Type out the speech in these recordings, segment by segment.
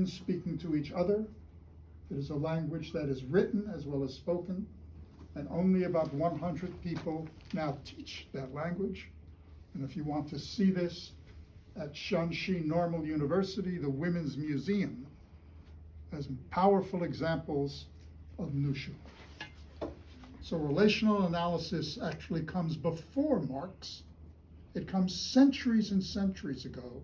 humans speaking to each other. It is a language that is written as well as spoken, and only about 100 people now teach that language. And if you want to see this, at Shanxi Normal University, the Women's Museum has powerful examples of Nushu. So relational analysis actually comes before Marx. It comes centuries and centuries ago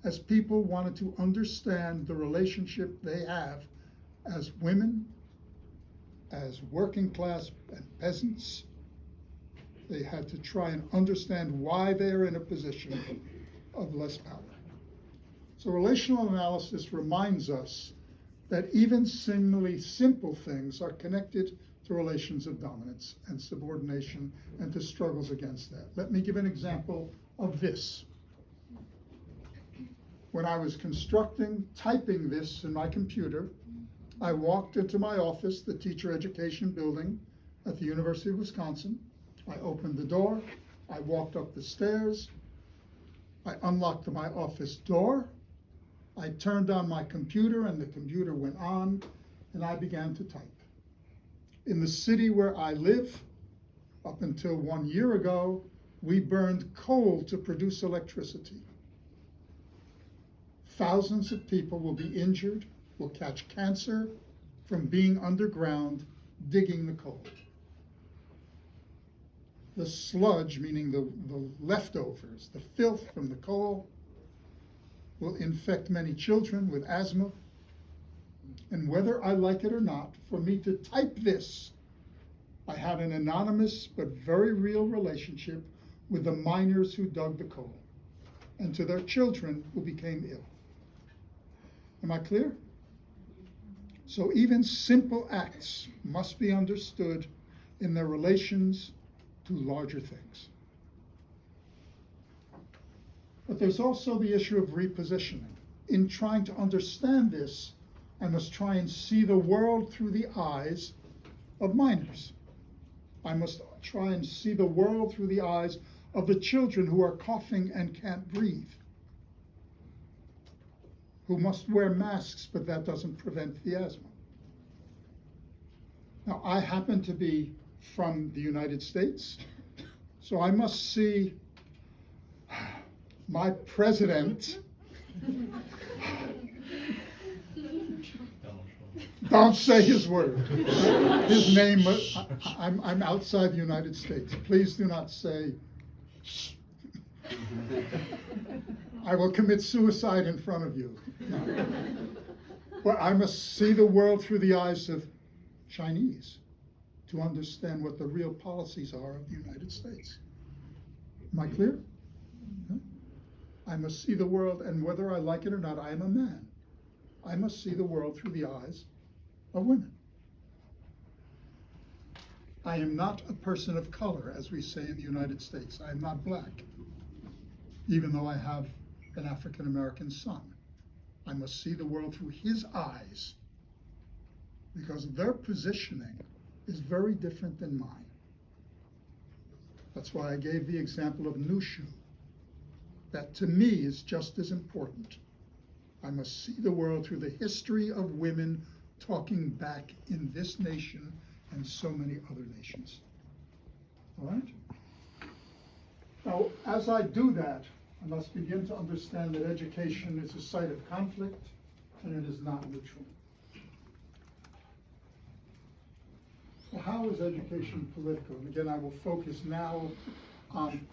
as people wanted to understand the relationship they have as women, as working class and peasants. They had to try and understand why they're in a position of less power. So relational analysis reminds us that even seemingly simple things are connected to relations of dominance and subordination and to struggles against that. Let me give an example of this. When I was typing this in my computer, I walked into my office, the teacher education building at the University of Wisconsin. I opened the door, I walked up the stairs, I unlocked my office door, I turned on my computer and the computer went on, and I began to type. In the city where I live, up until 1 year ago, we burned coal to produce electricity. Thousands of people will be injured, will catch cancer from being underground digging the coal. The sludge, meaning the leftovers, the filth from the coal, will infect many children with asthma. And whether I like it or not, for me to type this, I had an anonymous but very real relationship with the miners who dug the coal and to their children who became ill. Am I clear? So even simple acts must be understood in their relations to larger things. But there's also the issue of repositioning. In trying to understand this, I must try and see the world through the eyes of minors. I must try and see the world through the eyes of the children who are coughing and can't breathe, who must wear masks, but that doesn't prevent the asthma. Now, I happen to be from the United States, so I must see my president. Don't say his word. His name, I'm outside the United States. Please do not say, I will commit suicide in front of you. No. But I must see the world through the eyes of Chinese to understand what the real policies are of the United States. Am I clear? I must see the world, and whether I like it or not, I am a man. I must see the world through the eyes of women. I am not a person of color, as we say in the United States. I am not black, even though I have an African American son. I must see the world through his eyes, because their positioning is very different than mine. That's why I gave the example of Nushu. That to me is just as important. I must see the world through the history of women talking back in this nation and so many other nations. All right? Now, as I do that, I must begin to understand that education is a site of conflict and it is not neutral. Well, how is education political? And again, I will focus now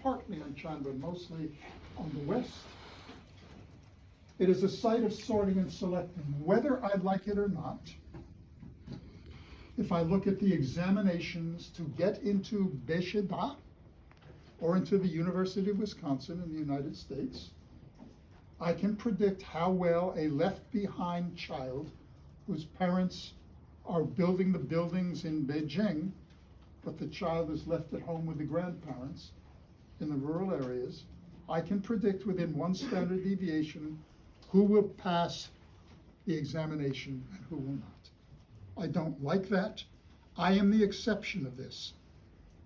partly on China, but mostly on the West. It is a site of sorting and selecting, whether I like it or not. If I look at the examinations to get into Beisheda or into the University of Wisconsin in the United States, I can predict how well a left-behind child whose parents are building the buildings in Beijing, but the child is left at home with the grandparents in the rural areas, I can predict within one standard deviation who will pass the examination and who will not. I don't like that. I am the exception of this.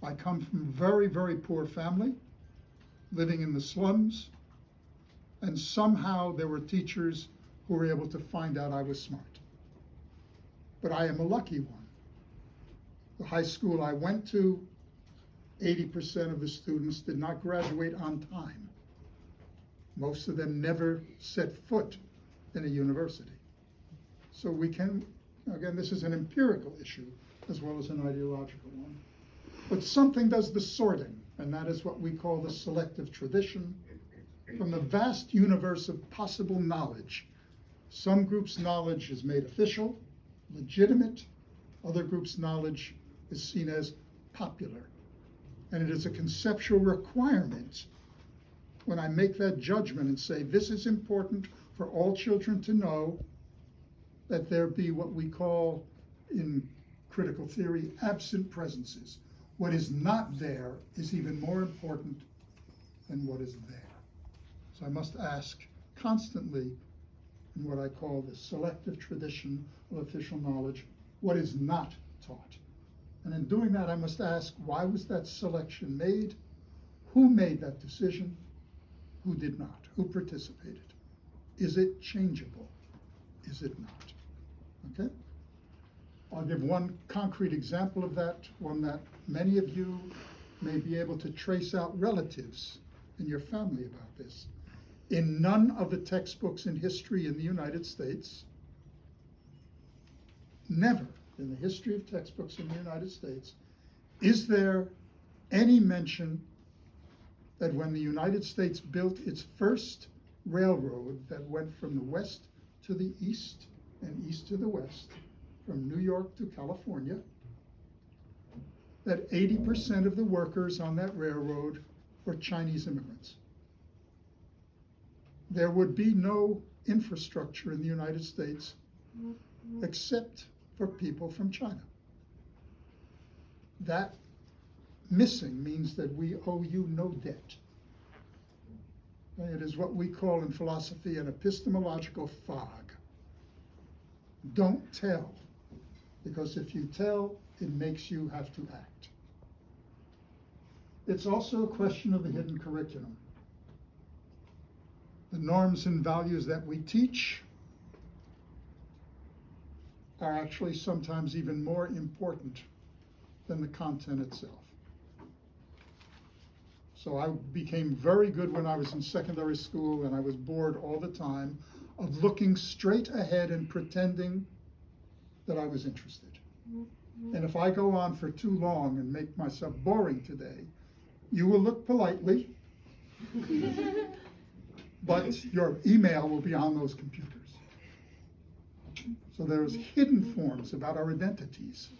I come from a very, very poor family, living in the slums, and somehow there were teachers who were able to find out I was smart. But I am a lucky one. The high school I went to, 80% of the students did not graduate on time. Most of them never set foot in a university. So we can, again, this is an empirical issue as well as an ideological one. But something does the sorting, and that is what we call the selective tradition. From the vast universe of possible knowledge, some groups' knowledge is made official, legitimate. Other groups' knowledge is seen as popular. And it is a conceptual requirement when I make that judgment and say this is important for all children to know, that there be what we call in critical theory absent presences. What is not there is even more important than what is there. So I must ask constantly, in what I call the selective tradition of official knowledge, what is not taught. And in doing that, I must ask, why was that selection made? Who made that decision? Who did not? Who participated? Is it changeable? Is it not? Okay? I'll give one concrete example of that, one that many of you may be able to trace out relatives in your family about this. In none of the textbooks in history in the United States, never in the history of textbooks in the United States, is there any mention that when the United States built its first railroad that went from the west to the east and east to the west, from New York to California, that 80% of the workers on that railroad were Chinese immigrants. There would be no infrastructure in the United States except for people from China. That missing means that we owe you no debt. It is what we call in philosophy an epistemological fog. Don't tell, because if you tell, it makes you have to act. It's also a question of the hidden curriculum. The norms and values that we teach are actually sometimes even more important than the content itself. So I became very good when I was in secondary school, and I was bored all the time of looking straight ahead and pretending that I was interested. And if I go on for too long and make myself boring today, you will look politely, but your email will be on those computers. So there's hidden forms about our identities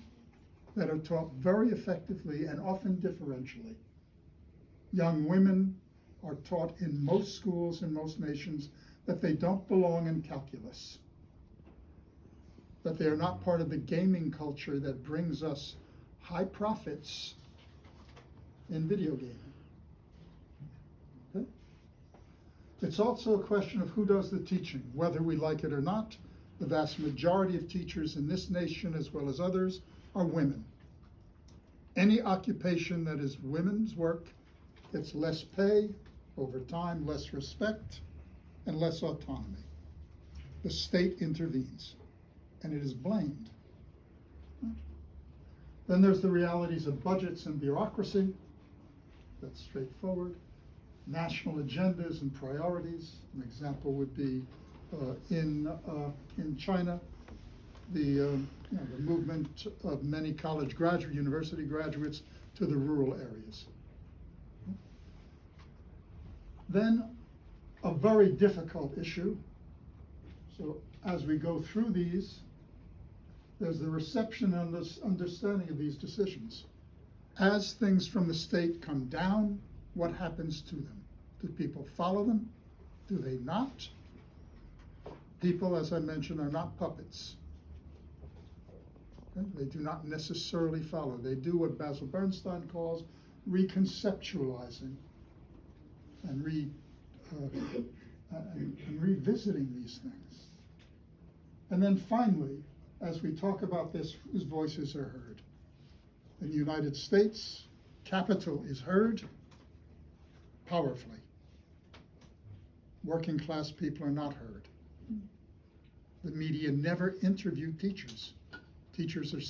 that are taught very effectively and often differentially. Young women are taught in most schools in most nations that they don't belong in calculus, that they are not part of the gaming culture that brings us high profits in video gaming. Okay? It's also a question of who does the teaching, whether we like it or not. The vast majority of teachers in this nation, as well as others, are women. Any occupation that is women's work gets less pay, over time, less respect, and less autonomy. The state intervenes, and it is blamed. Then there's the realities of budgets and bureaucracy. That's straightforward. National agendas and priorities. An example would be in China, the movement of many university graduates to the rural areas. Then a very difficult issue. So as we go through these, there's the reception and this understanding of these decisions. As things from the state come down, what happens to them? Do people follow them? Do they not? People, as I mentioned, are not puppets. Okay? They do not necessarily follow. They do what Basil Bernstein calls reconceptualizing and revisiting these things. And then finally, as we talk about this, whose voices are heard? In the United States, capital is heard powerfully. Working class people are not heard. the media never interview teachers. Teachers are